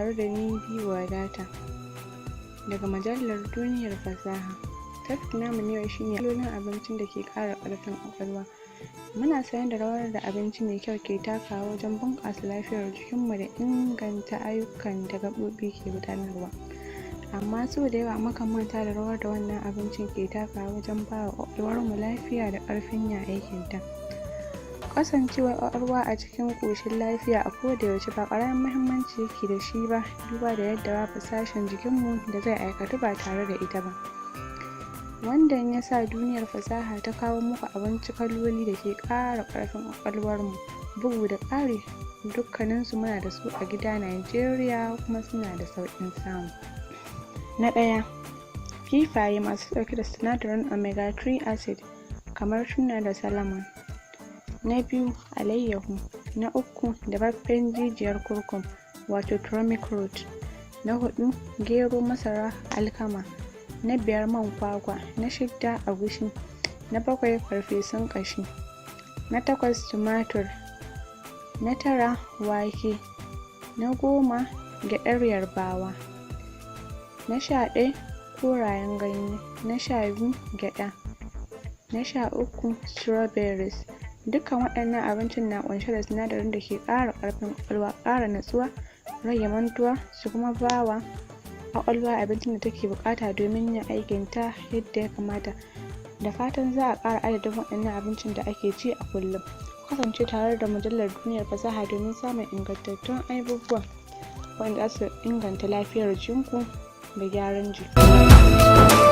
tare da ni Wadata daga mujallar Duniyar Fasaha. Topic namu ne shine kalolin abincin da ke ƙara ƙarfin ƙwaƙwalwa. Muna sanin da rawar da abinci mai kyau ke takawa wajen bunƙasa lafiyar jikinmu da inganta ayyukan da gaɓoɓi ke gudanarwa. Amma sau da yawa mukan manta da rawar da wannan abincin ke takawa wajen ba wa ƙwaƙwalwarmu lafiya da ƙarfin yin aikinta. Kasancewar ƙwaƙwalwa a cikin ƙoshin lafiya a koda yaushe ba ƙaramin muhimmanci yake da shi ba, duba da yadda babu sashen jikinmu da zai aikatu ba tare da ita ba. Wannan ya sa Duniyar Fasaha ta kawo muku abinci kaloli da ke ƙara ƙarfin ƙwaƙwalwarmu. Bugu da ƙari, dukkaninsu muna da su a gida Najeriya kuma suna da sauƙin samu. Na ɗaya, kifaye masu ɗauke da sinadarin omega-3 acid kamar tuna da salmon. Na biyu, alayyahu. Na uku, dafaffen jijiyar kurkum wato turmeric root. Na huɗu, gero, masara, alkama. Na biyar, man kwakwa. Na shidda, agushi. Na bakwai, farfesun ƙashi. Na takwas, tumatur. Na tara, wake. Na goma, gyaɗar yarbawa. Na 11, korayen ganye. Na 12, gyaɗa. Na 13, strawberries. Dukkan waɗannan abincin na ƙunshe da sinadarin da ke ƙara ƙarfin ƙwaƙwalwa, ƙara natsuwa, rage mantuwa, su kuma ba wa ƙwaƙwalwa abincin da take buƙata domin yin aikinta yadda ya kamata. Da fatan za a ƙara adadin waɗannan abincin da ake ci a kullum. Kasance tare da mujallar Duniyar Fasaha domin samun ingantattun abubuwa wanda za su inganta lafiyar jikinku da gyaran jiki.